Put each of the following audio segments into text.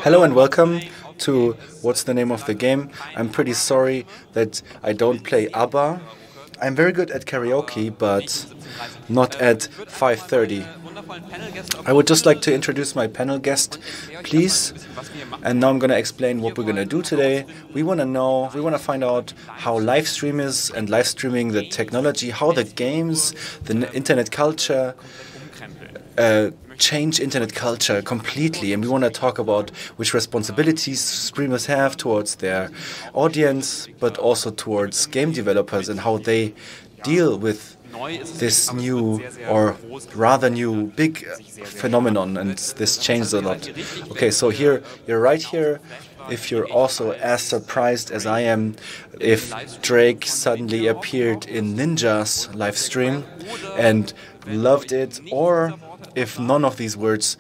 Hello and welcome to what's the name of the game. I'm pretty sorry that I don't play ABBA. I'm very good at karaoke, but not at 5:30. I would just like to introduce my panel guest, please. And now I'm going to explain what we're going to do today. We want to find out how live stream is and live streaming, the technology, how the games, the internet culture, change internet culture completely, and we want to talk about which responsibilities streamers have towards their audience, but also towards game developers and how they deal with this new, or rather new, big phenomenon, and this changed a lot. Okay, so here, you're right here. If you're also as surprised as I am if Drake suddenly appeared in Ninja's live stream and loved it, or if none of these words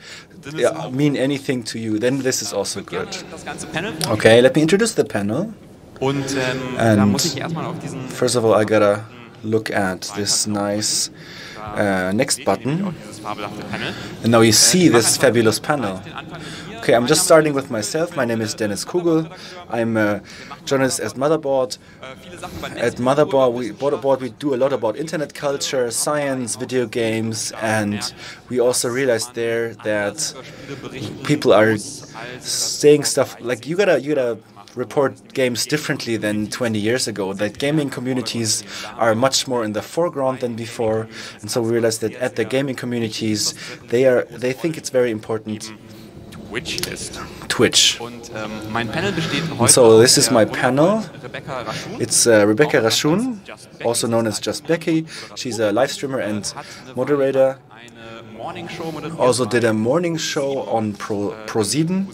mean anything to you, then this is also good. Okay, let me introduce the panel. And first of all, I gotta look at this nice next button. And now you see this fabulous panel. Okay, I'm just starting with myself. My name is Dennis Kogel. I'm a journalist at Motherboard. At Motherboard, we do a lot about internet culture, science, video games, and we also realized there that people are saying stuff like you gotta report games differently than 20 years ago, that gaming communities are much more in the foreground than before, and so we realized that at the gaming communities they think it's very important Twitch. And so this is my panel. It's Rebecca Raschun, also known as Just Becky. She's a live streamer and moderator. Also did a morning show on Pro7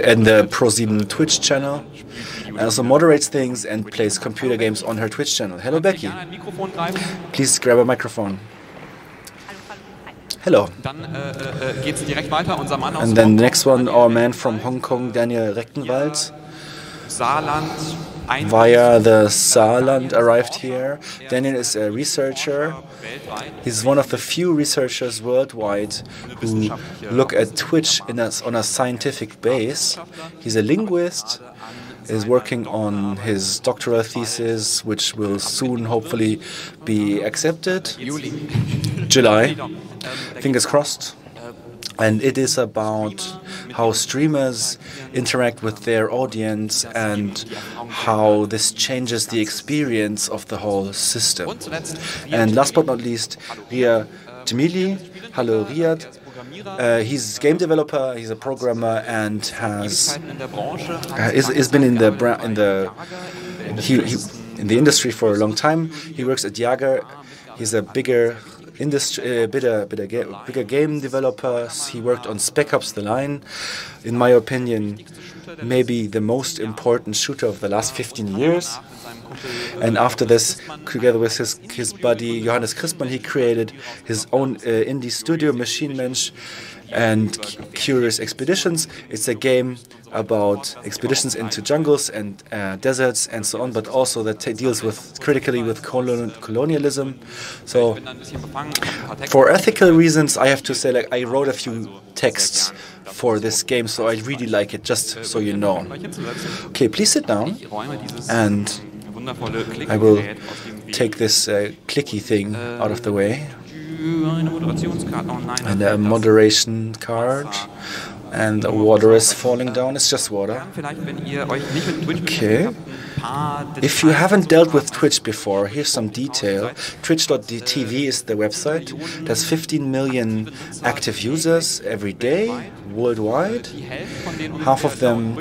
and the Pro7 Twitch channel. Also moderates things and plays computer games on her Twitch channel. Hello, Becky. Please grab a microphone. Hello. And then the next one, our man from Hong Kong, Daniel Recktenwald, via the Saarland arrived here. Daniel is a researcher. He's one of the few researchers worldwide who look at Twitch on a scientific base. He's a linguist, is working on his doctoral thesis, which will soon hopefully be accepted. July. Fingers crossed. And it is about how streamers interact with their audience and how this changes the experience of the whole system. And last but not least, Riad Djemili. Hello, Riad. He's a game developer, he's a programmer, and has been in the industry for a long time. He works at Jaeger. He's a bigger game developer. He worked on Spec Ops: The Line, in my opinion, maybe the most important shooter of the last 15 years. And after this, together with his buddy Johannes Christmann, he created his own indie studio, Machine Mensch and Curious Expeditions. It's a game about expeditions into jungles and deserts and so on, but also that deals critically with colonialism. So for ethical reasons, I have to say, like, I wrote a few texts for this game, so I really like it, just so you know. Okay, please sit down, and I will take this clicky thing out of the way. And a moderation card. And the water is falling down. It's just water. Okay. If you haven't dealt with Twitch before, here's some detail. Twitch.tv is the website. It has 15 million active users every day worldwide. Half of them,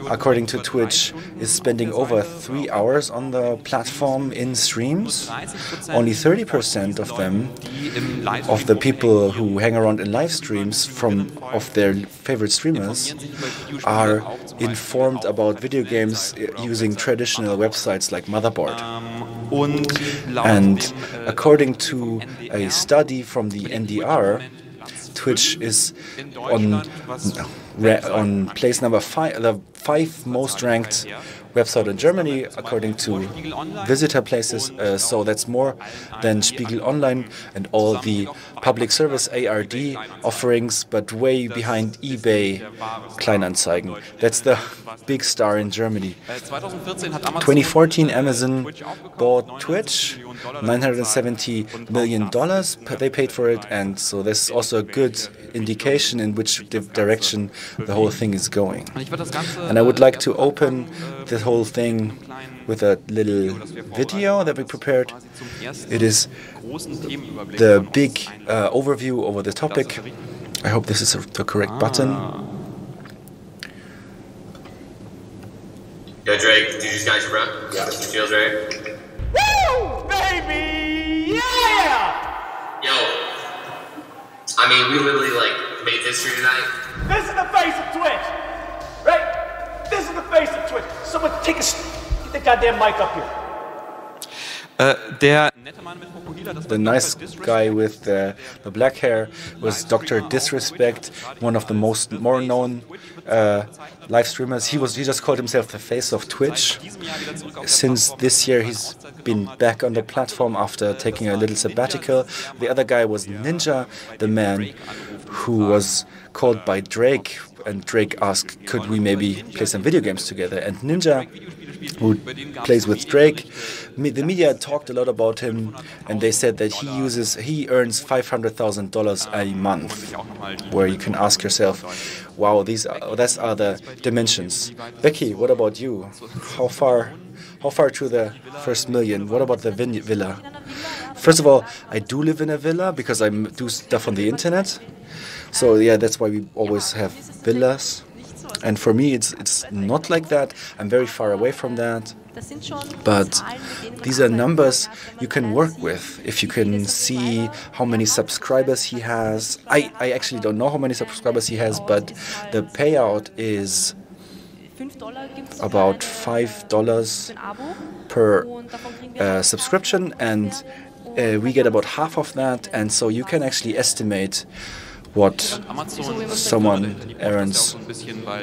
according to Twitch, is spending over 3 hours on the platform in streams. Only 30% of them, of the people who hang around in live streams of their favorite streamers, are informed about video games using traditional websites like Motherboard. And according to a study from the NDR, Twitch is on place number 5, the 5 most ranked website in Germany, according to visitor places. So that's more than Spiegel Online and all the public service ARD offerings, but way behind eBay Kleinanzeigen. That's the big star in Germany. 2014, Amazon bought Twitch, $970 million they paid for it, and so there's also a good indication in which direction the whole thing is going. And I would like to open the whole thing with a little video that we prepared. It is the big overview over the topic. I hope this is the correct button. Yo, Drake, did you just got your run? Yeah. You feel Drake? Woo, baby! Yeah! Yo, I mean, we literally, like, made history tonight. This is the face of Twitch, right? This is the face of Twitch. Someone get the goddamn mic up here. The nice guy with the black hair was Dr. Disrespect, one of the more known live streamers. He just called himself the face of Twitch. Since this year, he's been back on the platform after taking a little sabbatical. The other guy was Ninja, the man who was called by Drake, and Drake asked, could we maybe play some video games together? And Ninja, who plays with Drake, the media talked a lot about him, and they said that he earns $500,000 a month, where you can ask yourself, wow, that's are the dimensions. Becky, what about you? How far to the first million? What about the villa? First of all, I do live in a villa because I do stuff on the internet. So yeah, that's why we always have villas. And for me, it's not like that. I'm very far away from that. But these are numbers you can work with. If you can see how many subscribers he has. I actually don't know how many subscribers he has, but the payout is about $5 per subscription, and we get about half of that. And so you can actually estimate what someone earns.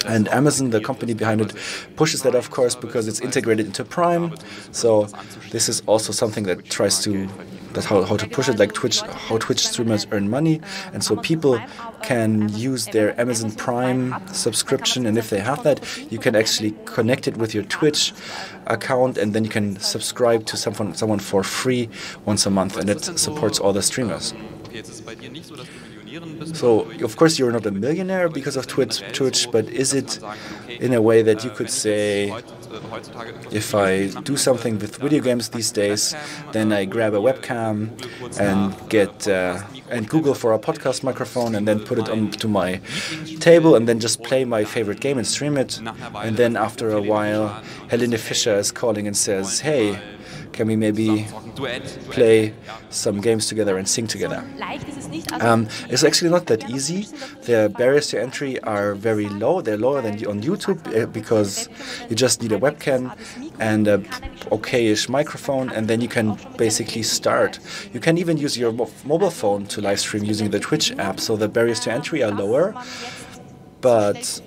And Amazon, the company behind it, pushes that, of course, because it's integrated into Prime. So this is also something that tries to, that's how to push it, like how Twitch streamers earn money. And so people can use their Amazon Prime subscription, and if they have that, you can actually connect it with your Twitch account, and then you can subscribe to someone for free once a month, and it supports all the streamers. So, of course, you're not a millionaire because of Twitch, but is it in a way that you could say, if I do something with video games these days, then I grab a webcam and get and Google for a podcast microphone and then put it onto my table and then just play my favorite game and stream it, and then after a while, Helene Fischer is calling and says, hey, can we maybe play some games together and sing together? It's actually not that easy. The barriers to entry are very low. They're lower than on YouTube because you just need a webcam and a okay-ish microphone, and then you can basically start. You can even use your mobile phone to live stream using the Twitch app, so the barriers to entry are lower. But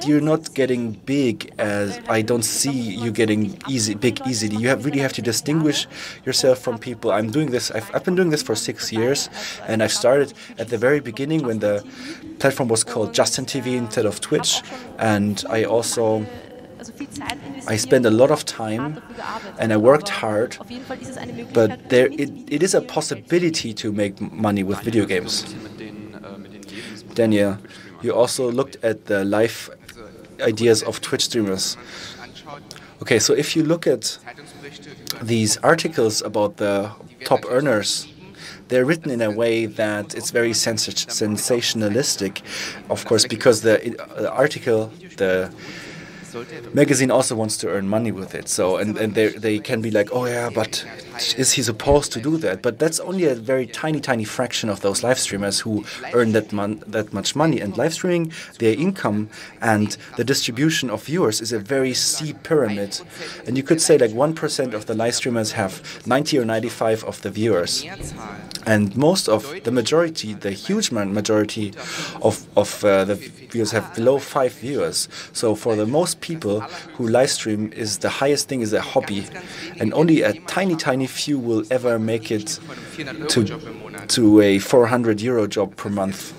you're not getting big, as I don't see you getting big easily. You really have to distinguish yourself from people. I'm doing this. I've been doing this for 6 years, and I started at the very beginning when the platform was called Justin TV instead of Twitch, and I spent a lot of time and I worked hard, but it is a possibility to make money with video games. Daniel, you also looked at the live ideas of Twitch streamers. Okay, so if you look at these articles about the top earners, they're written in a way that it's very sensationalistic, of course, because the article, the magazine also wants to earn money with it. So and they can be like, oh yeah, but is he supposed to do that? But that's only a very tiny fraction of those live streamers who earn that much money. And live streaming, their income and the distribution of viewers is a very steep pyramid. And you could say like 1% of the live streamers have 90 or 95 of the viewers. And most of the majority, the huge majority of the viewers have below 5 viewers. So for the most people who live stream, is the highest thing is a hobby, and only a tiny few will ever make it to a 400 euro job per month.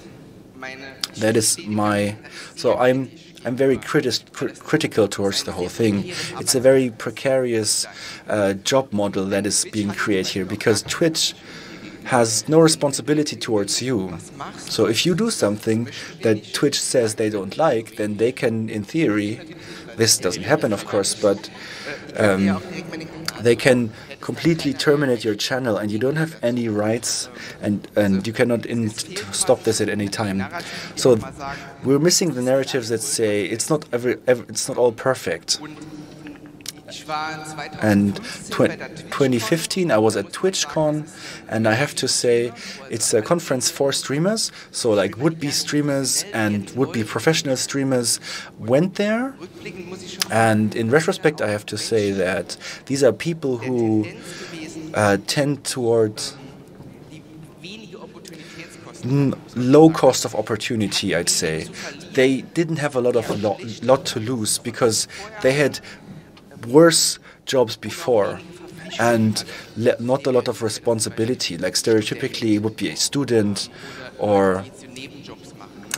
That is my. So I'm very critical towards the whole thing. It's a very precarious job model that is being created here, because Twitch has no responsibility towards you. So if you do something that Twitch says they don't like, then they can, in theory, this doesn't happen of course, but they can completely terminate your channel, and you don't have any rights, and you cannot stop this at any time. So we're missing the narratives that say it's not it's not all perfect. And 2015 I was at TwitchCon, and I have to say it's a conference for streamers, so like would-be streamers and would-be professional streamers went there, and in retrospect I have to say that these are people who tend towards low cost of opportunity, I'd say. They didn't have a lot to lose, because they had worse jobs before and not a lot of responsibility. Like stereotypically it would be a student or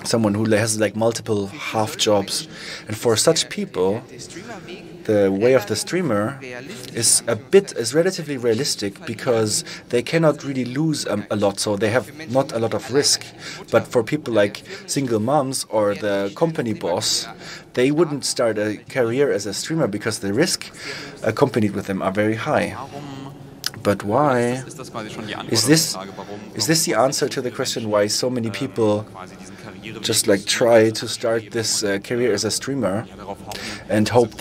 someone who has like multiple half jobs, and for such people the way of the streamer is relatively realistic, because they cannot really lose a lot, so they have not a lot of risk. But for people like single moms or the company boss, they wouldn't start a career as a streamer because the risk accompanied with them are very high. But why? Is this the answer to the question why so many people just like try to start this career as a streamer and hope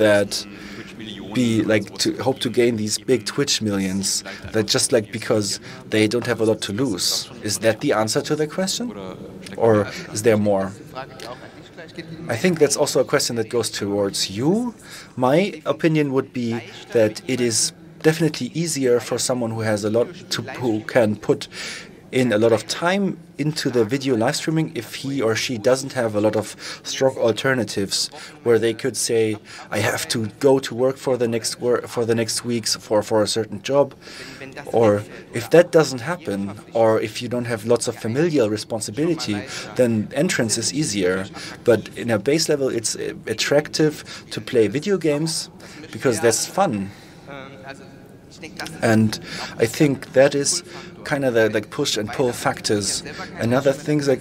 to gain these big Twitch millions, that just like because they don't have a lot to lose? Is that the answer to the question, or is there more? I think that's also a question that goes towards you. My opinion would be that it is definitely easier for someone who has who can put in a lot of time into the video live streaming if he or she doesn't have a lot of strong alternatives where they could say, I have to go to work for the next weeks for a certain job. Or if that doesn't happen, or if you don't have lots of familial responsibility, then entrance is easier. But in a base level, it's attractive to play video games because that's fun. And I think that is kind of the push and pull factors. Another things like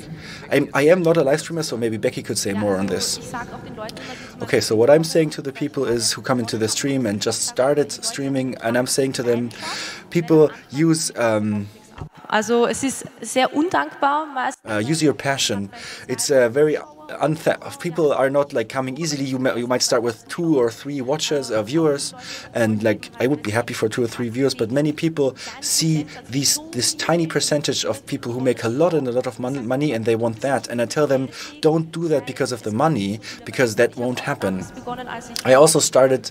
I am not a live streamer, so maybe Becky could say more on this. Okay, so what I'm saying to the people is who come into the stream and just started streaming, and I'm saying to them, people use Also es ist sehr undankbar. Use your passion. It's very people are not like coming easily. You might start with 2 or 3 watchers, viewers, and like I would be happy for 2 or 3 viewers. But many people see this tiny percentage of people who make a lot of money, and they want that. And I tell them, don't do that because of the money, because that won't happen. I also started.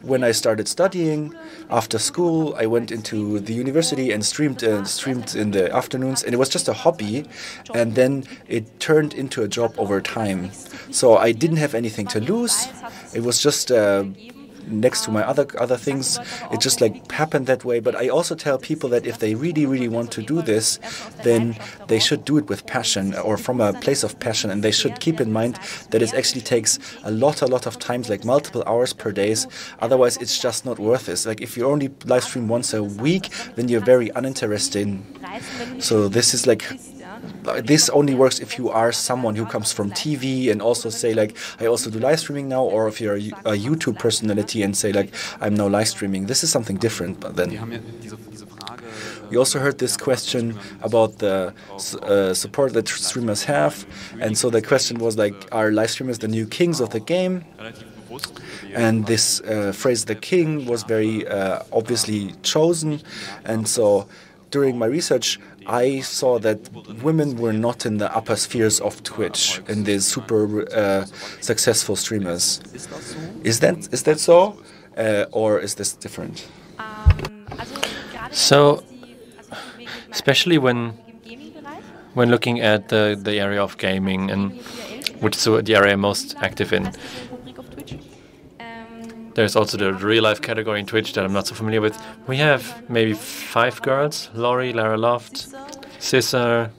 When I started studying after school, I went into the university and streamed in the afternoons, and it was just a hobby, and then it turned into a job over time. So I didn't have anything to lose. It was just next to my other things. It just like happened that way. But I also tell people that if they really want to do this, then they should do it with passion or from a place of passion, and they should keep in mind that it actually takes a lot of times, like multiple hours per day. Otherwise it's just not worth it. Like if you only live stream once a week, then you're very uninteresting. So this is like, this only works if you are someone who comes from TV and also say like, I also do live streaming now, or if you're a YouTube personality and say like, I'm now live streaming. This is something different. But then we also heard this question about the support that streamers have, and so the question was like, are live streamers the new kings of the game? And this phrase, the king, was very obviously chosen, and so during my research, I saw that women were not in the upper spheres of Twitch, in these super successful streamers. Is that so, or is this different? So, especially when looking at the area of gaming, and which is the area I'm most active in. There's also the real-life category in Twitch that I'm not so familiar with. We have maybe 5 girls: Lori, Lara Loft, Scissor,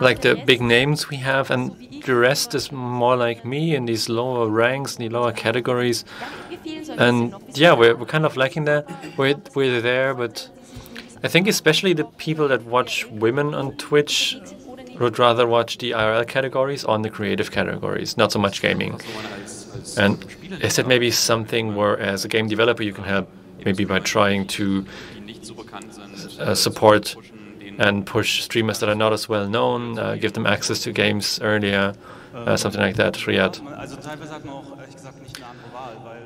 like the big names we have, and the rest is more like me in these lower ranks, in the lower categories. And yeah, we're kind of lacking there. We're there, but I think especially the people that watch women on Twitch would rather watch the IRL categories on the creative categories, not so much gaming. And is that maybe something where, as a game developer, you can help maybe by trying to support and push streamers that are not as well known, give them access to games earlier, something like that, Riad?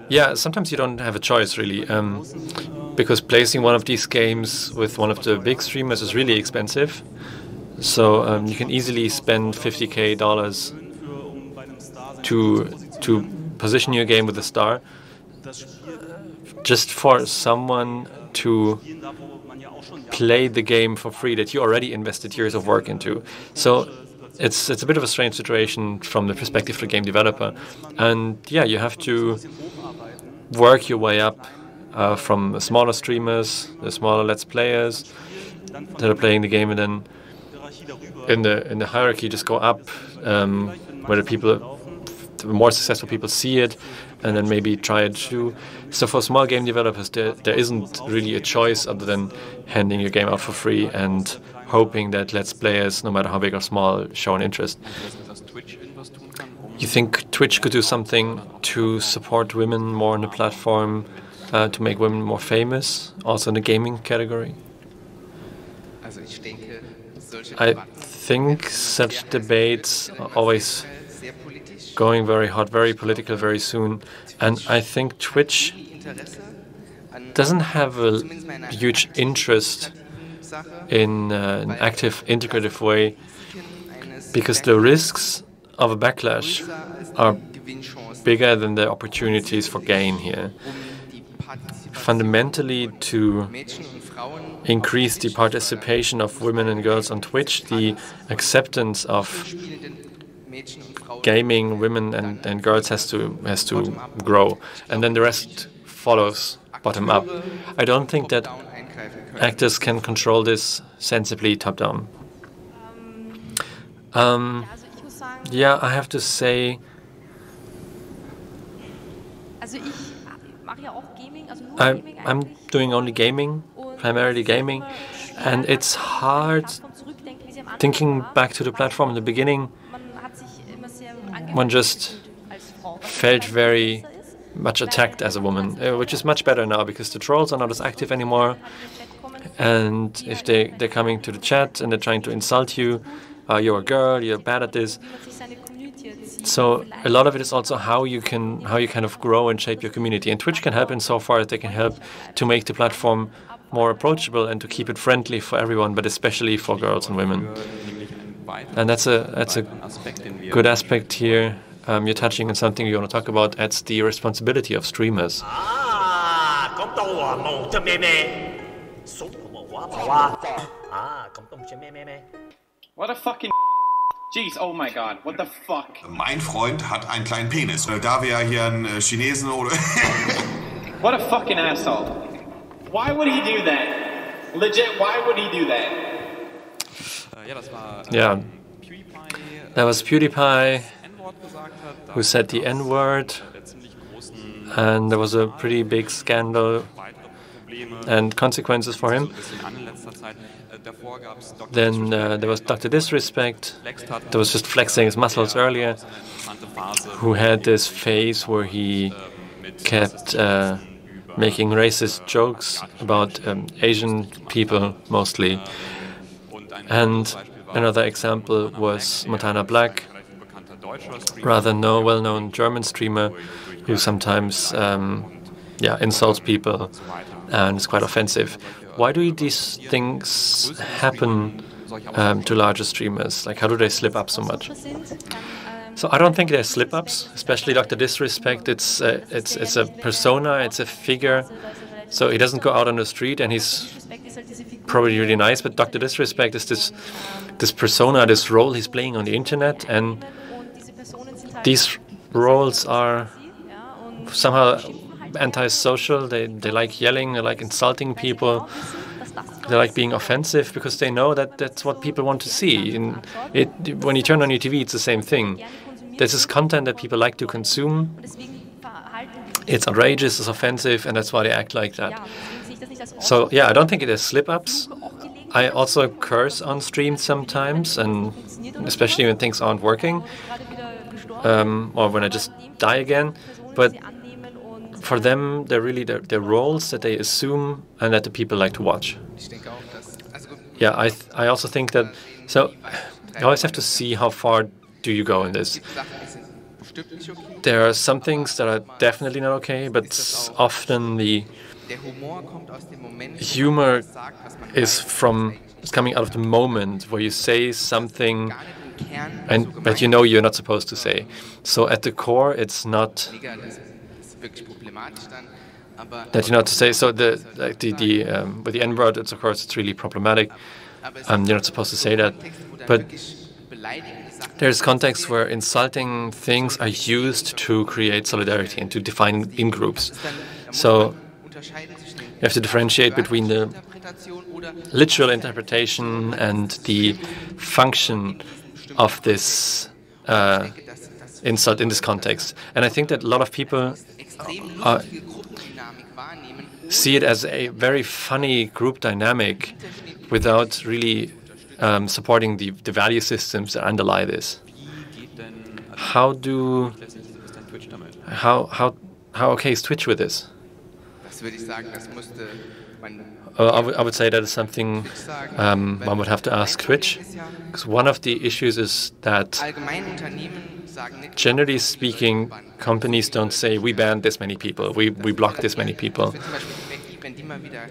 Yeah, sometimes you don't have a choice, really, because placing one of these games with one of the big streamers is really expensive. So you can easily spend $50K to position your game with a star, just for someone to play the game for free that you already invested years of work into. So it's a bit of a strange situation from the perspective of the game developer. And yeah, you have to work your way up from smaller streamers, the smaller Let's Players that are playing the game, and then in the hierarchy just go up, where the more successful people see it, and then maybe try it too. So for small game developers, there isn't really a choice other than handing your game out for free and hoping that Let's Players, no matter how big or small, show an interest. You think Twitch could do something to support women more on the platform, to make women more famous, also in the gaming category? I think such debates are always going very hot, very political, very soon. And I think Twitch doesn't have a huge interest in an active, integrative way, because the risks of a backlash are bigger than the opportunities for gain here. Fundamentally, to increase the participation of women and girls on Twitch, the acceptance of gaming women and girls has to grow, and then the rest follows bottom up. I don't think that actors can control this sensibly top down. Yeah, I have to say, I'm doing only gaming, primarily gaming, and it's hard thinking back to the platform in the beginning. One just felt very much attacked as a woman, which is much better now because the trolls are not as active anymore. And if they're coming to the chat and they're trying to insult you, you're a girl, you're bad at this. So a lot of it is also how you kind of grow and shape your community. And Twitch can help in so far that they can help to make the platform more approachable and to keep it friendly for everyone, but especially for girls and women. And that's a good aspect here. You're touching on something you want to talk about. That's the responsibility of streamers. What a fucking jeez, oh my god, what the fuck? Mein Freund hat einen kleinen Penis. Da wir ja hier einen Chinesen oder... What a fucking asshole. Why would he do that? Legit, why would he do that? Yeah, that was PewDiePie who said the N-word, and there was a pretty big scandal and consequences for him. Then there was Dr. Disrespect, that was just flexing his muscles earlier, who had this phase where he kept making racist jokes about Asian people mostly. And another example was Montana Black, rather well-known German streamer who sometimes insults people and is quite offensive. Why do these things happen to larger streamers? Like, how do they slip up so much? So I don't think they're slip-ups, especially Dr. Disrespect. It's a persona, it's a figure. So he doesn't go out on the street and he's probably really nice, but Dr. Disrespect is this persona, this role he's playing on the internet, and these roles are somehow antisocial. They like yelling, they like insulting people, they like being offensive because they know that that's what people want to see. When you turn on your TV, it's the same thing. This is content that people like to consume. It's outrageous, it's offensive, and that's why they act like that. So yeah, I don't think it is slip-ups. I also curse on stream sometimes, and especially when things aren't working, or when I just die again. But for them, they're really they're roles that they assume and that the people like to watch. Yeah, I also think that, so you always have to see how far do you go in this. There are some things that are definitely not okay, but often the humor is coming out of the moment where you say something but you know you're not supposed to say. So at the core, it's not that you're not to say. So with the N word, it's of course it's really problematic. You're not supposed to say that, but there's contexts where insulting things are used to create solidarity and to define in-groups. So you have to differentiate between the literal interpretation and the function of this insult in this context. And I think that a lot of people see it as a very funny group dynamic without really supporting the value systems that underlie this. How okay is Twitch with this? I would say that is something one would have to ask Twitch, because one of the issues is that, generally speaking, companies don't say we banned this many people, we blocked this many people.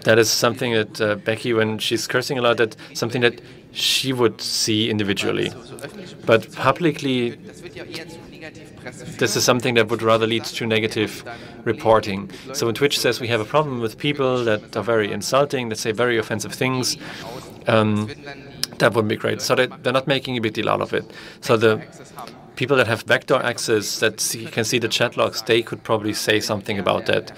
That is something that Becky, when she's cursing a lot, that's something that she would see individually. But publicly, this is something that would rather lead to negative reporting. So when Twitch says we have a problem with people that are very insulting, that say very offensive things, that would be great. So they're not making a big deal out of it. So the people that have backdoor access that can see the chat logs, they could probably say something about that.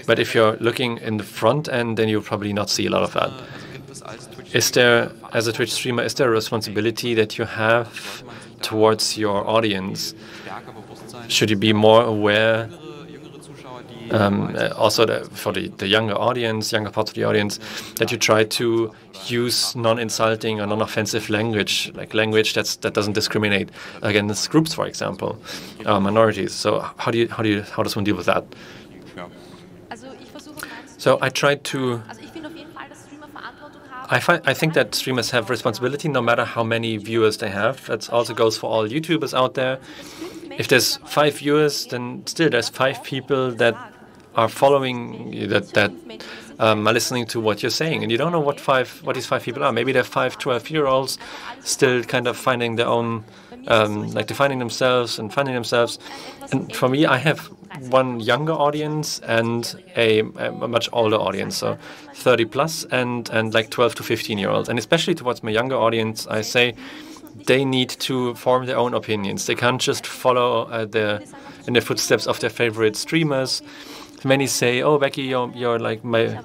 But if you're looking in the front end, then you'll probably not see a lot of that. Is there, as a Twitch streamer, is there a responsibility that you have towards your audience? Should you be more aware, also for the younger audience, younger parts of the audience, that you try to use non-insulting or non-offensive language, like language that doesn't discriminate against groups, for example, minorities? So how does one deal with that? So I try to. I think that streamers have responsibility no matter how many viewers they have. That also goes for all YouTubers out there. If there's 5 viewers, then still there's 5 people that are following you, that are listening to what you're saying, and you don't know what these 5 people are. Maybe they're 5 12-year-olds still kind of finding their own, like defining themselves and finding themselves. And for me, I have one younger audience and a much older audience, so 30 plus and like 12 to 15-year-olds. And especially towards my younger audience, I say they need to form their own opinions. They can't just follow in the footsteps of their favorite streamers. Many say, "Oh, Becky, you're like my,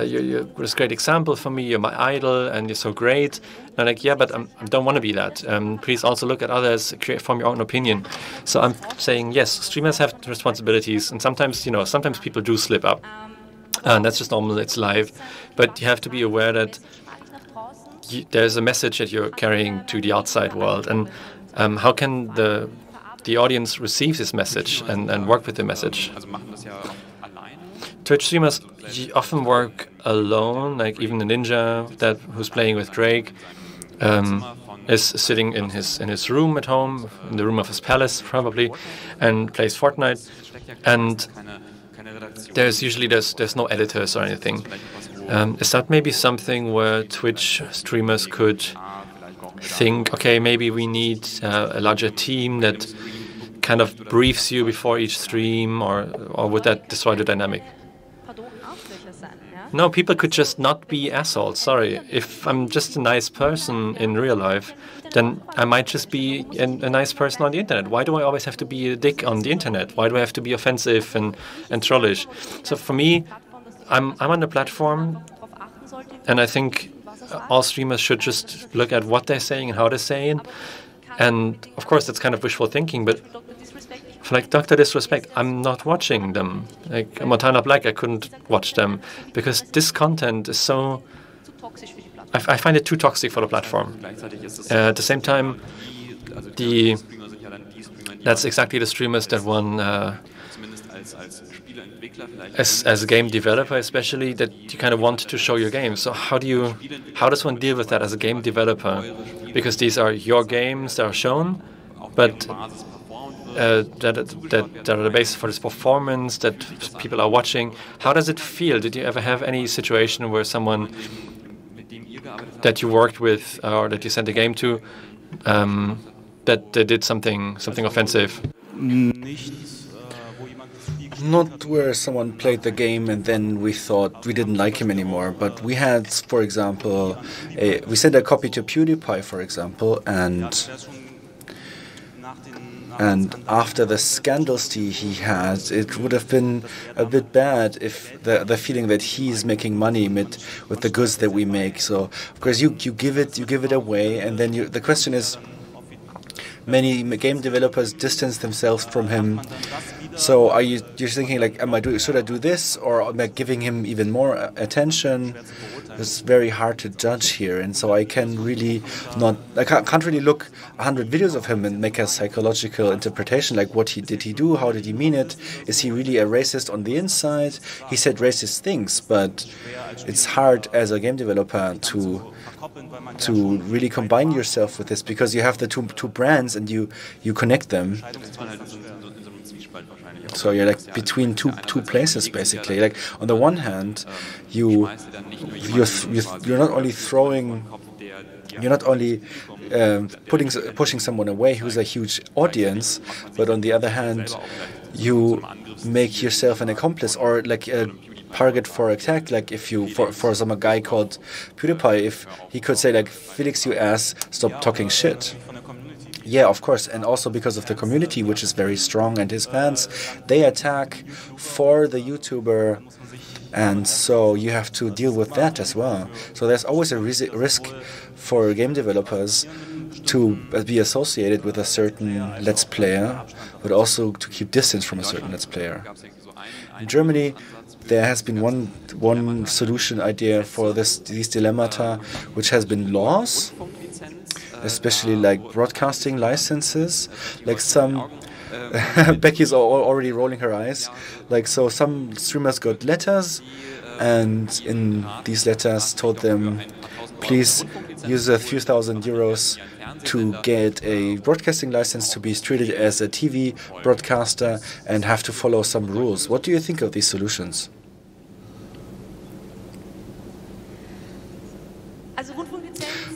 you're this great example for me. You're my idol, and you're so great." And I'm like, "Yeah, but I don't want to be that. Please also look at others, form your own opinion." So I'm saying, yes, streamers have responsibilities, and sometimes people do slip up, and that's just normal. It's live, but you have to be aware that there's a message that you're carrying to the outside world, and how can the audience receive this message and work with the message? Twitch streamers often work alone, like even the ninja who's playing with Drake is sitting in his room at home, in the room of his palace probably, and plays Fortnite. And there's no editors or anything. Is that maybe something where Twitch streamers could think, okay, maybe we need a larger team that kind of briefs you before each stream, or would that destroy the dynamic? No, people could just not be assholes. Sorry. If I'm just a nice person in real life, then I might just be a nice person on the internet. Why do I always have to be a dick on the internet? Why do I have to be offensive and trollish? So for me, I'm on the platform, and I think all streamers should just look at what they're saying and how they're saying. And of course, that's kind of wishful thinking, but for like Dr. Disrespect, I'm not watching them. Like Montana Black, I couldn't watch them because this content is so... I find it too toxic for the platform. At the same time, that's exactly the streamers that won, as a game developer especially, that you kind of want to show your games. So how does one deal with that as a game developer? Because these are your games that are shown, but that are the basis for this performance that people are watching. How does it feel? Did you ever have any situation where someone that you worked with or that you sent a game to that they did something offensive? Not where someone played the game and then we thought we didn't like him anymore, but we had, for example, we sent a copy to PewDiePie, for example, and after the scandals he had, it would have been a bit bad if the feeling that he's making money with the goods that we make. So of course you give it away, and then the question is, many game developers distance themselves from him. So you're thinking like, should I do this, or am I giving him even more attention? It's very hard to judge here, and so I can't really look 100 videos of him and make a psychological interpretation like did he do, how did he mean it, is he really a racist on the inside? He said racist things, but it's hard as a game developer to really combine yourself with this, because you have the two brands and you connect them. So you're like between two places basically. Like on the one hand, you're not only pushing someone away who's a huge audience, but on the other hand, you make yourself an accomplice or like a target for attack. Like if you for some guy called PewDiePie, if he could say like, Felix, you ass, stop talking shit. Yeah, of course, and also because of the community, which is very strong, and his fans, they attack for the YouTuber, and so you have to deal with that as well. So there's always a risk for game developers to be associated with a certain Let's Player, but also to keep distance from a certain Let's Player. In Germany, there has been one solution idea for these dilemmata, which has been laws, especially like broadcasting licenses. Like some Becky's already rolling her eyes. Like, so some streamers got letters, and in these letters told them, please use a few thousand euros to get a broadcasting license to be treated as a TV broadcaster and have to follow some rules. What do you think of these solutions?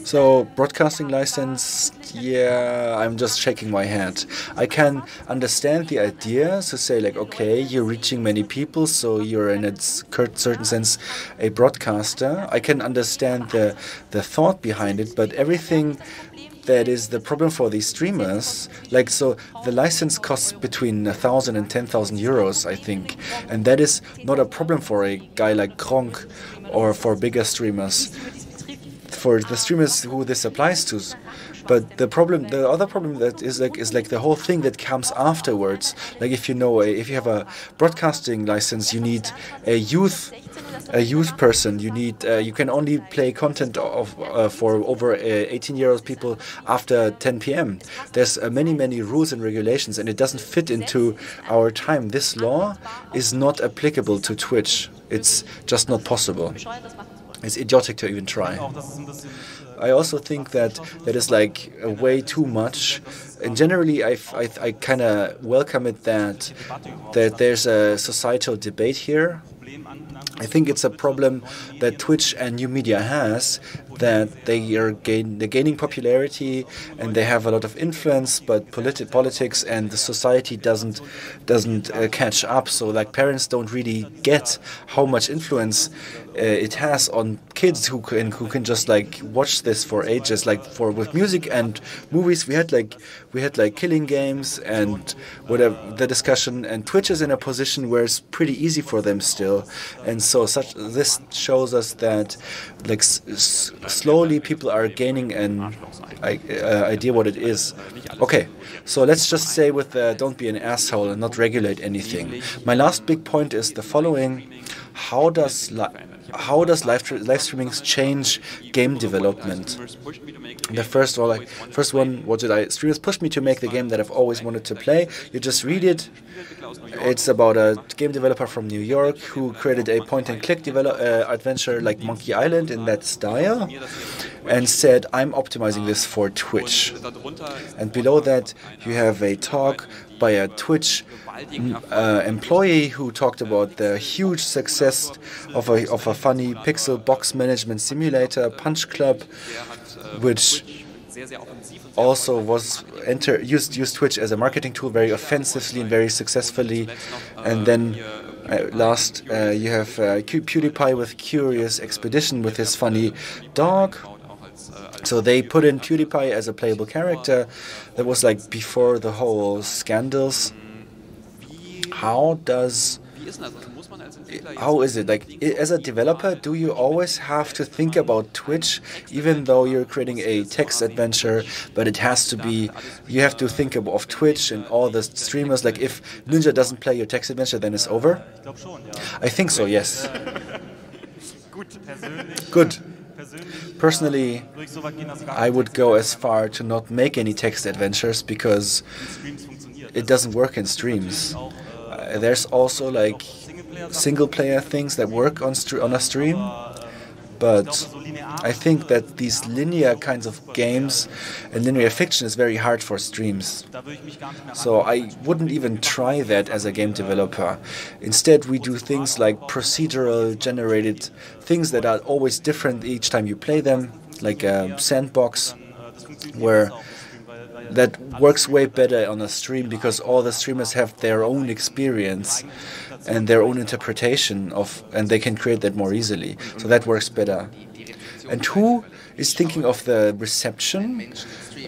So, broadcasting license, yeah, I'm just shaking my head. I can understand the idea, so say like, okay, you're reaching many people, so you're in a certain sense a broadcaster. I can understand the thought behind it, but everything that is the problem for these streamers, like, so the license costs between 1,000 and 10,000 euros, I think, and that is not a problem for a guy like Kronk or for bigger streamers. For the streamers who this applies to, but the other problem that is like the whole thing that comes afterwards. Like if you have a broadcasting license, you need a youth person. You need you can only play content for over 18-year-old people after 10 p.m. There's many rules and regulations, and it doesn't fit into our time. This law is not applicable to Twitch. It's just not possible. It's idiotic to even try. I also think that is like way too much. And generally, I kind of welcome it that there's a societal debate here. I think it's a problem that Twitch and new media has, that they're gaining popularity and they have a lot of influence, but politics and the society doesn't catch up. So like parents don't really get how much influence it has on kids who can just like watch this for ages. Like with music and movies, we had like killing games and whatever the discussion, and Twitch is in a position where it's pretty easy for them still, and so this shows us that like slowly people are gaining an idea what it is. Okay, so let's just say with don't be an asshole and not regulate anything. My last big point is the following: how does live streaming change game development? The first one, what did I? Streamers pushed me to make the game that I've always wanted to play. You just read it. It's about a game developer from New York who created a point-and-click adventure like Monkey Island in that style, and said, I'm optimizing this for Twitch. And below that, you have a talk by a Twitch employee who talked about the huge success of a funny pixel box management simulator, Punch Club, which also used Twitch as a marketing tool very offensively and very successfully. And then last you have PewDiePie with Curious Expedition with his funny dog. So they put in PewDiePie as a playable character. That was like before the whole scandals. How is it, like, as a developer, do you always have to think about Twitch, even though you're creating a text adventure, but it has to be, you have to think of Twitch and all the streamers, like if Ninja doesn't play your text adventure, then it's over? I think so, yes. Good. Personally, I would go as far to not make any text adventures because it doesn't work in streams. There's also like single-player things that work on a stream, but I think that these linear kinds of games and linear fiction is very hard for streams. So I wouldn't even try that as a game developer. Instead, we do things like procedural generated things that are always different each time you play them, like a sandbox, where that works way better on a stream because all the streamers have their own experience and their own interpretation and they can create that more easily. So that works better. And who is thinking of the reception?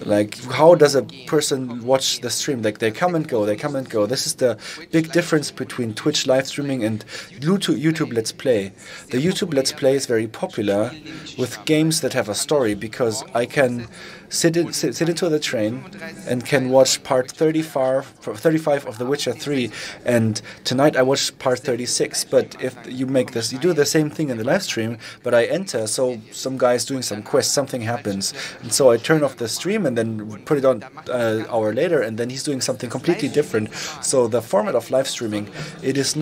Like, how does a person watch the stream? Like, they come and go, they come and go. This is the big difference between Twitch live streaming and YouTube Let's Play. The YouTube Let's Play is very popular with games that have a story because I can sit into the train and can watch part 35 of The Witcher 3, and tonight I watched part 36. But if you make this, you do the same thing in the live stream, but I enter, so some guy's doing some quest, something happens, and so I turn off the stream and then put it on an hour later, and then he's doing something completely different. So the format of live streaming, it is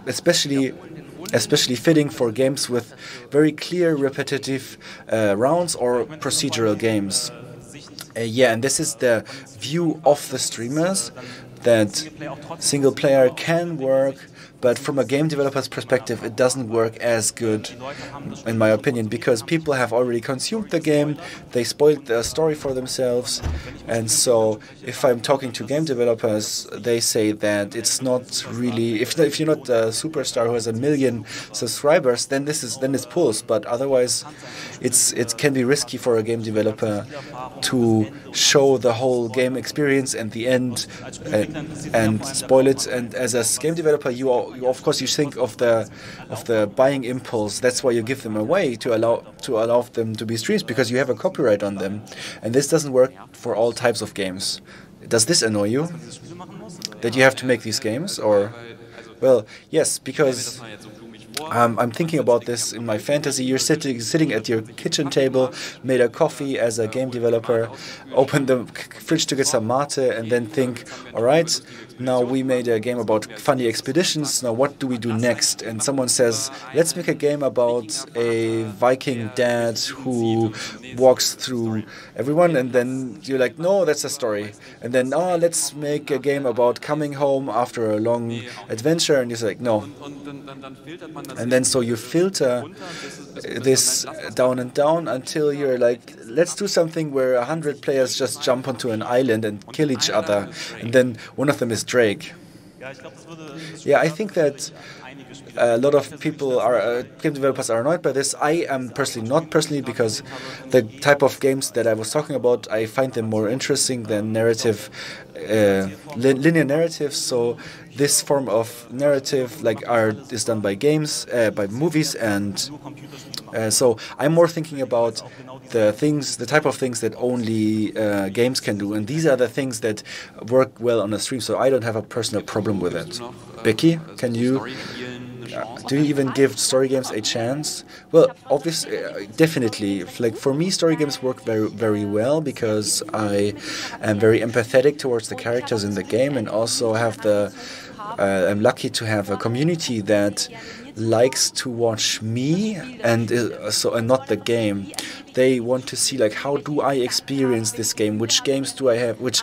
especially fitting for games with very clear repetitive rounds or procedural games. Yeah, and this is the view of the streamers, that single player can work, but from a game developer's perspective, it doesn't work as good, in my opinion, because people have already consumed the game, they spoiled the story for themselves, and so if I'm talking to game developers, they say that it's not really, if you're not a superstar who has 1 million subscribers, then it's pulls, but otherwise it can be risky for a game developer to show the whole game experience and the end and spoil it. And as a game developer, you of course you think of the buying impulse. That's why you give them away to allow them to be streams, because you have a copyright on them. And this doesn't work for all types of games. Does this annoy you, that you have to make these games? Or, well, yes, because I'm thinking about this in my fantasy. You're sitting at your kitchen table, made a coffee as a game developer, open the fridge to get some mate, and then think, all right, now we made a game about funny expeditions. Now what do we do next? And someone says, let's make a game about a Viking dad who walks through everyone. And then you're like, no, that's a story. And then, oh, let's make a game about coming home after a long adventure. And you're like, no. And then so you filter this down and down until you're like, let's do something where 100 players just jump onto an island and kill each other. And then one of them is Drake. Yeah, I think that a lot of people are game developers are annoyed by this. I am personally not because the type of games that I was talking about, I find them more interesting than narrative, linear narratives. So this form of narrative, like art, is done by games, by movies, and so I'm more thinking about the type of things that only games can do, and these are the things that work well on a stream. So I don't have a personal problem with it. Becky, can you? Do you even give story games a chance? Well, obviously, definitely. Like for me, story games work very, very well because I am very empathetic towards the characters in the game, and also have I'm lucky to have a community that likes to watch me and not the game. They want to see, like, how do I experience this game? Which games do I have? Which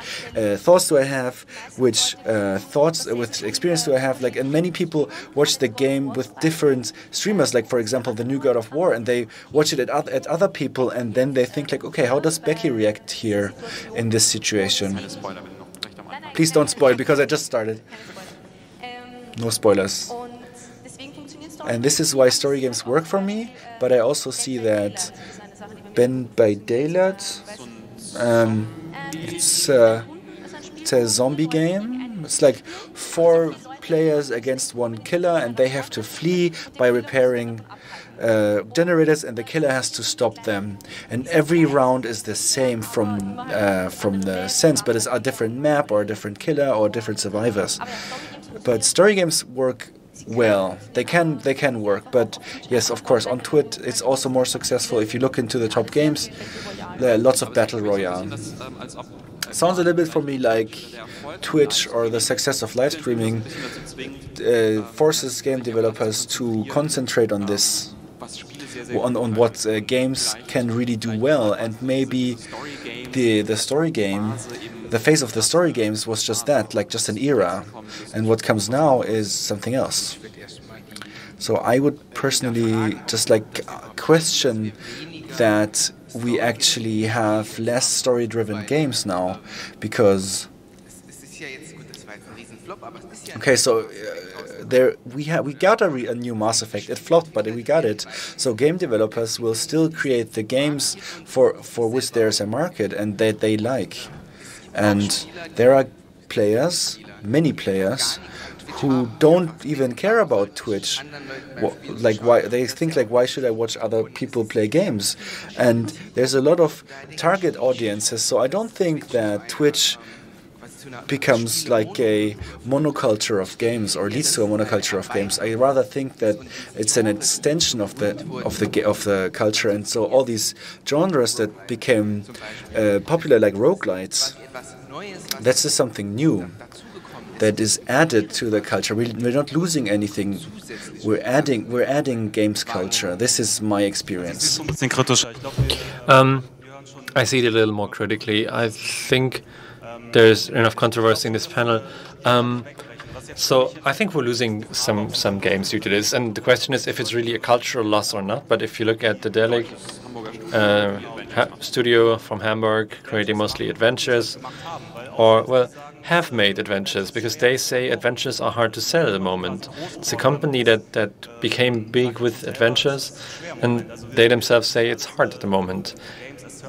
thoughts do I have? Which with experience do I have? Like, and many people watch the game with different streamers. Like, for example, the new God of War, and they watch it at other people, and then they think, like, okay, how does Becky react here in this situation? Please don't spoil, because I just started. No spoilers. And this is why story games work for me, but I also see that Ben by Daylight, it's a zombie game. It's like 4 players against 1 killer, and they have to flee by repairing generators, and the killer has to stop them. And every round is the same from the sense, but it's a different map or a different killer or different survivors. But story games work well. They can work, but yes, of course, on Twitch it's also more successful. If you look into the top games, there are lots of battle royale. Sounds a little bit for me like Twitch, or the success of live streaming forces game developers to concentrate on this, on what games can really do well, and maybe the story game. The phase of the story games was just that, like just an era, and what comes now is something else. So I would personally just like question that we actually have less story-driven games now, because okay, so we got a new Mass Effect. It flopped, but we got it. So game developers will still create the games for which there's a market and that they like. And there are players, many players, who don't even care about Twitch. Like, why they think, like, why should I watch other people play games? And there's a lot of target audiences. So I don't think that Twitch becomes like a monoculture of games, or leads to a monoculture of games. I rather think that it's an extension of the culture, and so all these genres that became popular, like roguelites, that's just something new that is added to the culture. We're not losing anything. We're adding games culture. This is my experience. I see it a little more critically. I think there's enough controversy in this panel. So I think we're losing some games due to this. And the question is if it's really a cultural loss or not. But if you look at the Delic studio from Hamburg, creating mostly adventures, or, well, have made adventures, because they say adventures are hard to sell at the moment. It's a company that became big with adventures, and they themselves say it's hard at the moment.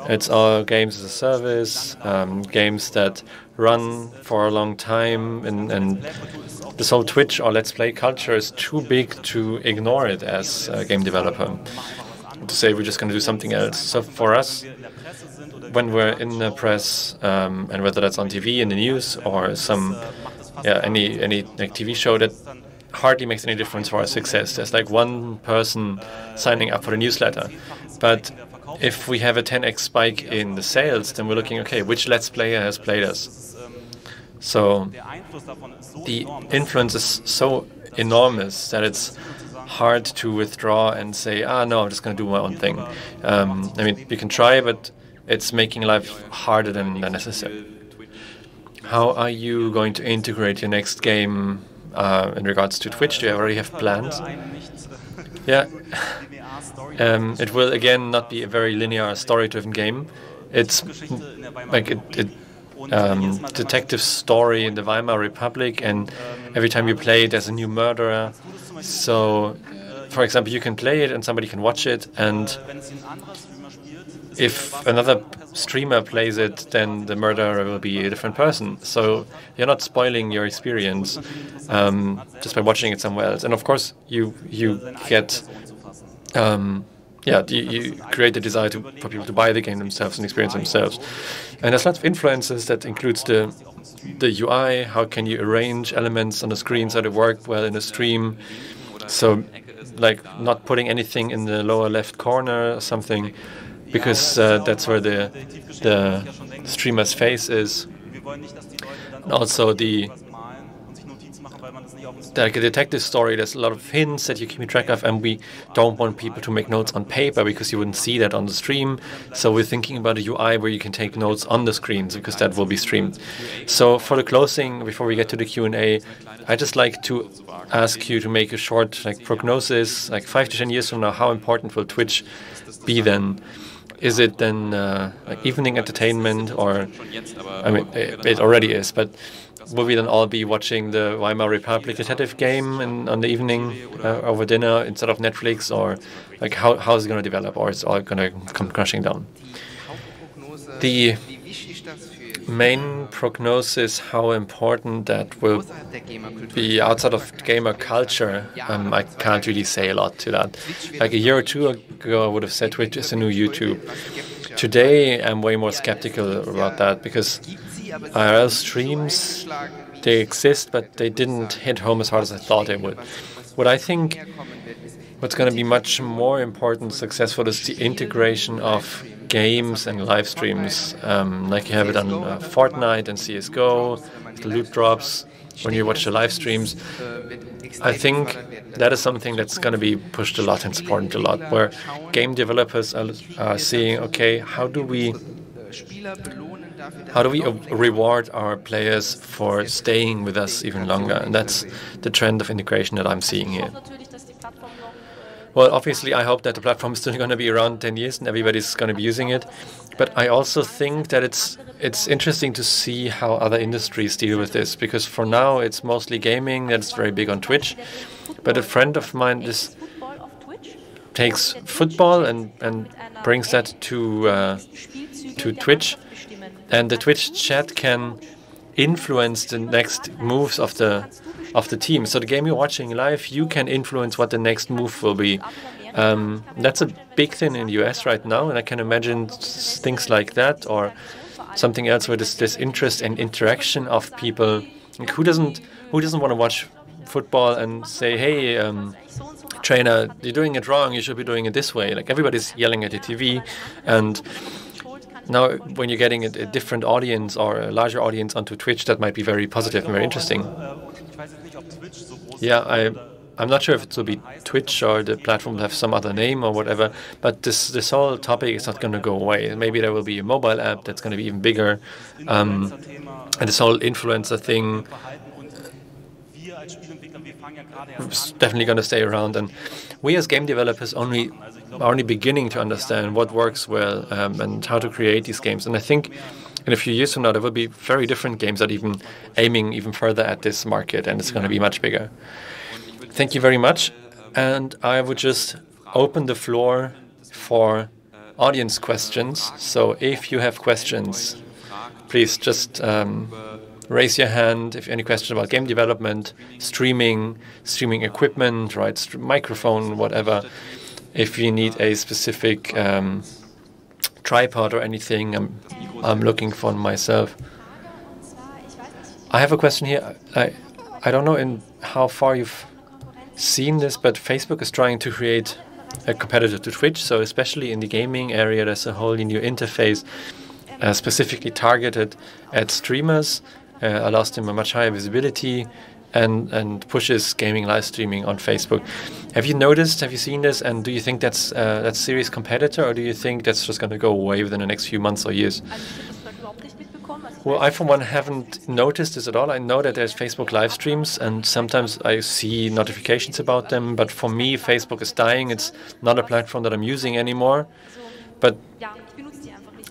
It's all games as a service, games that run for a long time, and this whole Twitch or Let's Play culture is too big to ignore it as a game developer, to say we're just going to do something else. So for us, when we're in the press, and whether that's on TV, in the news, or any like TV show that hardly makes any difference for our success. There's like one person signing up for the newsletter. But if we have a 10x spike in the sales, then we're looking, okay, which Let's Player has played us? So the influence is so enormous that it's hard to withdraw and say, no, I'm just going to do my own thing. I mean, you can try, but it's making life harder than necessary. How are you going to integrate your next game in regards to Twitch? Do you already have plans? Yeah. It will, again, not be a very linear, story-driven game. It's like detective story in the Weimar Republic, and every time you play it, there's a new murderer. So, for example, you can play it and somebody can watch it, and if another streamer plays it, then the murderer will be a different person. So you're not spoiling your experience just by watching it somewhere else. And of course, you get you create the desire for people to buy the game themselves and experience themselves. And there's lots of influences that includes the UI. How can you arrange elements on the screen so they work well in a stream? So, like not putting anything in the lower left corner or something, because that's where the streamer's face is. And also like a detective story, there's a lot of hints that you keep track of, and we don't want people to make notes on paper because you wouldn't see that on the stream. So we're thinking about a UI where you can take notes on the screens, because that will be streamed. So for the closing, before we get to the Q&A, I just like to ask you to make a short prognosis, like 5 to 10 years from now. How important will Twitch be then? Is it then like evening entertainment, or I mean, it already is, but will we then all be watching the Weimar Republic detective game on the evening over dinner instead of Netflix, or like how is it going to develop, or it's all going to come crashing down? The main prognosis, how important that will be outside of gamer culture, I can't really say a lot to that. Like a year or two ago, I would have said Twitch is a new YouTube. Today, I'm way more skeptical about that, because IRL streams, they exist, but they didn't hit home as hard as I thought they would. What I think what's going to be much more important, successful, is the integration of games and live streams, like you have it on Fortnite and CSGO, the loot drops, when you watch the live streams. I think that is something that's going to be pushed a lot and supported a lot, where game developers are seeing, okay, how do we reward our players for staying with us even longer? And that's the trend of integration that I'm seeing here. Well, obviously, I hope that the platform is still going to be around 10 years and everybody's going to be using it. But I also think that it's interesting to see how other industries deal with this, because for now it's mostly gaming that's very big on Twitch. But a friend of mine takes football and brings that to Twitch, and the Twitch chat can influence the next moves of the team. So the game you're watching live, you can influence what the next move will be. That's a big thing in the US right now, and I can imagine things like that, or something else where there's this interest and interaction of people. Like who doesn't want to watch football and say, hey, trainer, you're doing it wrong, you should be doing it this way. Like everybody's yelling at the TV, and now when you're getting a different audience or a larger audience onto Twitch, that might be very positive and very interesting. Yeah, I'm not sure if it will be Twitch or the platform will have some other name or whatever, but this whole topic is not going to go away. Maybe there will be a mobile app that's going to be even bigger, and this whole influencer thing is definitely going to stay around. And we as game developers are only beginning to understand what works well and how to create these games. And I think in a few years from now, there will be very different games that even aiming even further at this market, and it's going to be much bigger. Thank you very much. And I would just open the floor for audience questions. So if you have questions, please just raise your hand. If any question about game development, streaming equipment, right, microphone, whatever. If you need a specific tripod or anything, I'm looking for myself. I have a question here. I don't know in how far you've seen this, but Facebook is trying to create a competitor to Twitch. So especially in the gaming area, there's a whole new interface specifically targeted at streamers, allows them a much higher visibility, and pushes gaming live streaming on Facebook. Have you noticed? Have you seen this? And do you think that's a serious competitor, or do you think that's just going to go away within the next few months or years? Well, I for one haven't noticed this at all. I know that there's Facebook live streams, and sometimes I see notifications about them. But for me, Facebook is dying. It's not a platform that I'm using anymore. But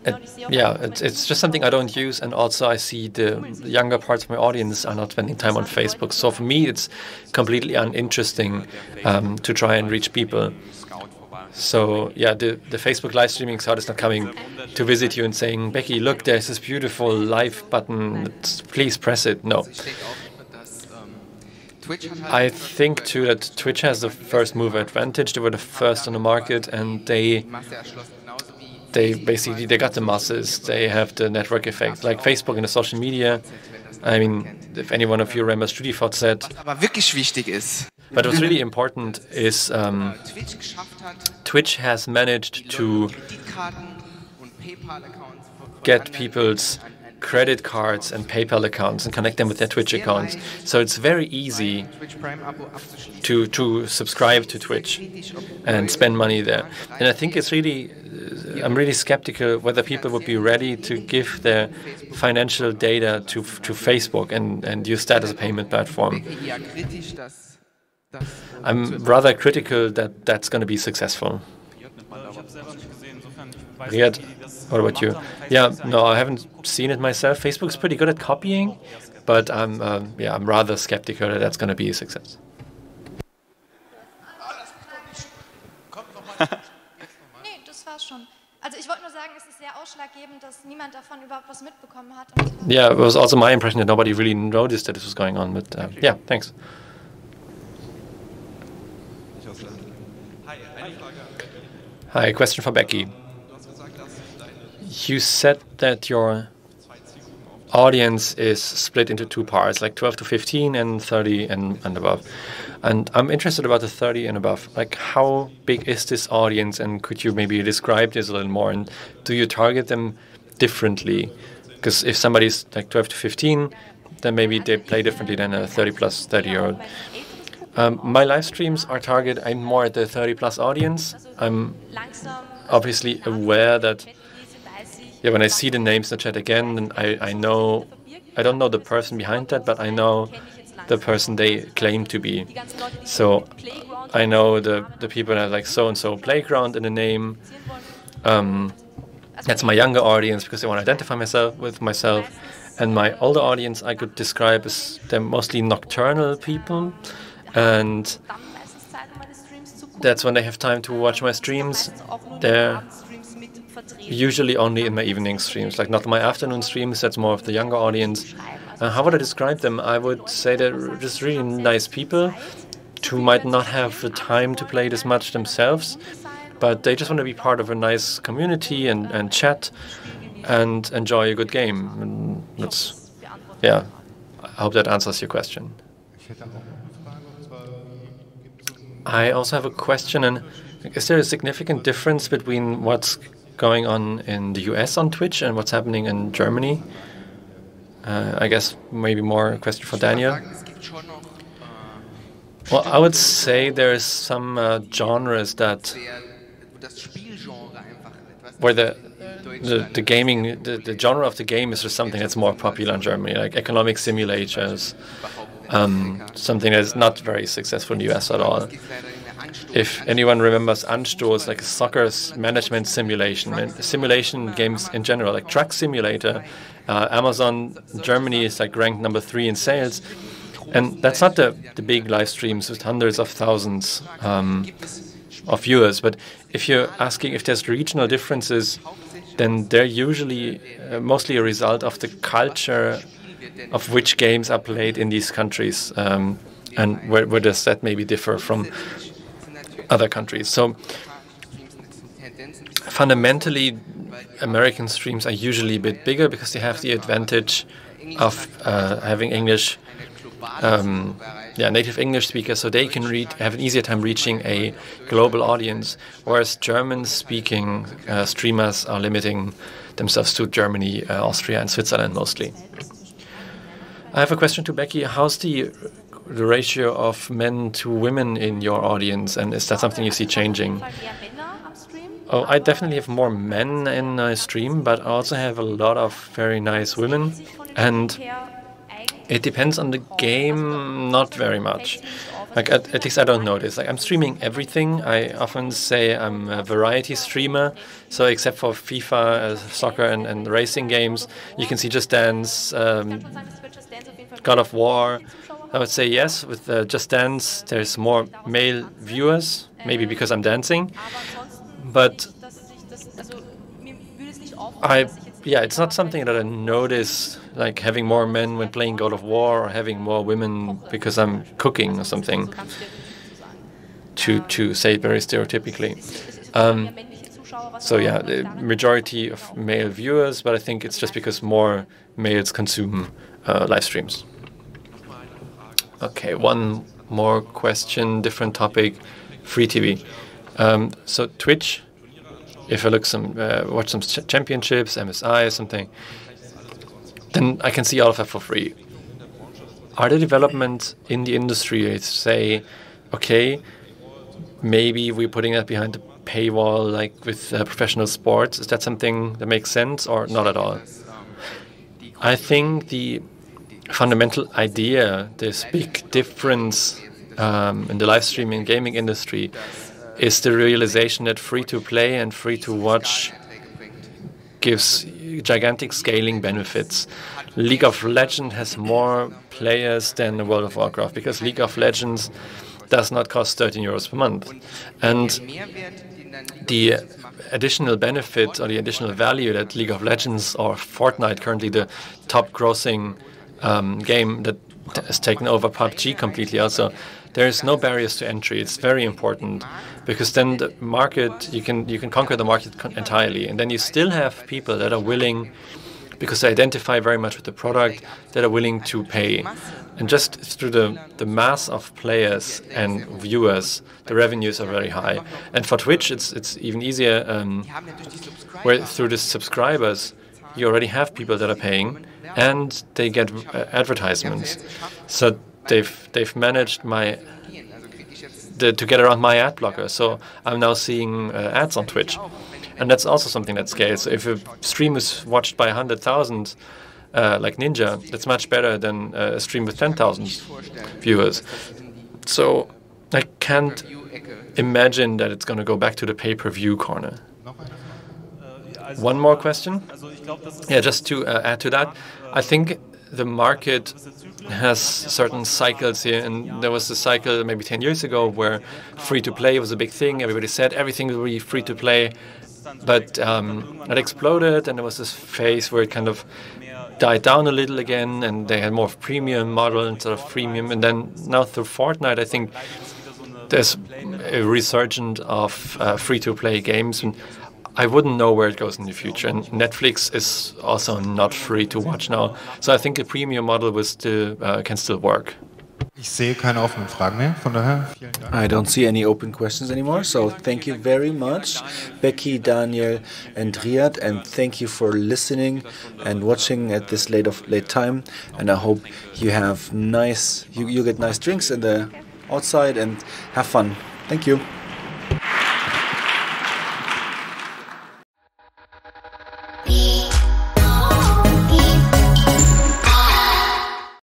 it's just something I don't use, and also I see the younger parts of my audience are not spending time on Facebook. So for me, it's completely uninteresting to try and reach people. So yeah, the Facebook live streaming crowd is not coming to visit you and saying, Becky, look, there's this beautiful live button, please press it. No. I think too that Twitch has the first mover advantage. They were the first on the market, and they basically got the masses. They have the network effect, like Facebook in the social media. I mean, if any one of you remembers StudiVZ. But what's really important is Twitch has managed to get people's credit cards and PayPal accounts and connect them with their Twitch accounts. So it's very easy to subscribe to Twitch and spend money there. And I think it's really, I'm really skeptical whether people would be ready to give their financial data to Facebook and use that as a payment platform. I'm rather critical that that's going to be successful. Riad, what about you? Yeah, no, I haven't seen it myself. Facebook's pretty good at copying, but I'm rather skeptical that that's going to be a success. Nee, das war's schon. Also ich wollte nur sagen, es ist sehr ausschlaggebend, dass niemand davon überhaupt was mitbekommen hat. Yeah, it was also my impression that nobody really noticed that this was going on, but yeah, thanks. Hi, question for Becky. You said that your audience is split into two parts, like 12 to 15 and 30 and above. And I'm interested about the 30 and above. Like, how big is this audience, and could you maybe describe this a little more? And do you target them differently? Because if somebody's like 12 to 15, then maybe they play differently than a 30 plus 30-year-old. My live streams are targeted, I'm more at the 30-plus audience. I'm obviously aware that when I see the names in the chat again, then I know, I don't know the person behind that, but I know the person they claim to be. So I know the people that have like so-and-so playground in the name. That's my younger audience because they want to identify with myself. And my older audience I could describe as they're mostly nocturnal people. And that's when they have time to watch my streams. They're usually only in my evening streams, like not my afternoon streams. That's more of the younger audience. How would I describe them? I would say they're just really nice people who might not have the time to play this much themselves, but they just want to be part of a nice community and chat and enjoy a good game. And that's, yeah, I hope that answers your question. I also have a question, and is there a significant difference between what's going on in the US on Twitch and what's happening in Germany? I guess maybe more a question for Daniel. Well, I would say there's some genres that where the genre of the game is just something that's more popular in Germany, like economic simulators. Something that is not very successful in the US at all. If anyone remembers Anstoß, like a soccer management simulation, and simulation games in general, like Truck Simulator, Amazon Germany is like ranked number 3 in sales. And that's not the big live streams with hundreds of thousands of viewers. But if you're asking if there's regional differences, then they're usually mostly a result of the culture of which games are played in these countries, and where does that maybe differ from other countries. So fundamentally, American streams are usually a bit bigger because they have the advantage of having English native English speakers, so they can have an easier time reaching a global audience, whereas German-speaking streamers are limiting themselves to Germany, Austria, and Switzerland mostly. I have a question to Becky. How's the ratio of men to women in your audience, and is that something you see changing? Oh, I definitely have more men in my stream, but I also have a lot of very nice women, and it depends on the game, not very much. Like at least I don't notice. Like I'm streaming everything. I often say I'm a variety streamer, so except for FIFA, soccer, and racing games, you can see Just Dance, God of War. I would say yes. With Just Dance, there's more male viewers, maybe because I'm dancing. But it's not something that I notice, like having more men when playing God of War or having more women because I'm cooking or something, to say it very stereotypically. So yeah, the majority of male viewers, but I think it's just because more males consume live streams. Okay, one more question, different topic, free TV. So Twitch, if I look watch some championships, MSI or something, then I can see all of that for free. Are the developments in the industry say, okay, maybe we're putting that behind the paywall like with professional sports? Is that something that makes sense or not at all? I think the fundamental idea, this big difference in the live streaming gaming industry, is the realization that free-to-play and free-to-watch gives gigantic scaling benefits. League of Legends has more players than World of Warcraft because League of Legends does not cost 13 euros per month. And the additional benefit or the additional value that League of Legends or Fortnite, currently the top grossing game that has taken over PUBG completely also, there is no barriers to entry. It's very important because then the market, you can conquer the market entirely, and then you still have people that are willing, because they identify very much with the product, that are willing to pay. And just through the mass of players and viewers, the revenues are very high. And for Twitch, it's even easier, where through the subscribers, you already have people that are paying, and they get advertisements. So they've managed to get around my ad blocker. So I'm now seeing ads on Twitch. And that's also something that scales. So if a stream is watched by 100,000, like Ninja, that's much better than a stream with 10,000 viewers. So I can't imagine that it's going to go back to the pay-per-view corner. One more question? Yeah, just to add to that, I think the market has certain cycles here, and there was a cycle maybe 10 years ago where free-to-play was a big thing. Everybody said everything will be free-to-play, but it exploded, and there was this phase where it kind of died down a little again, and they had more of a premium model instead of freemium. And then now through Fortnite, I think there's a resurgence of free-to-play games, and I wouldn't know where it goes in the future. And Netflix is also not free to watch now. So I think the premium model can still work. I don't see any open questions anymore, so thank you very much, Becky, Daniel, and Riad, and thank you for listening and watching at this late time. And I hope you have you get nice drinks in the outside and have fun. Thank you.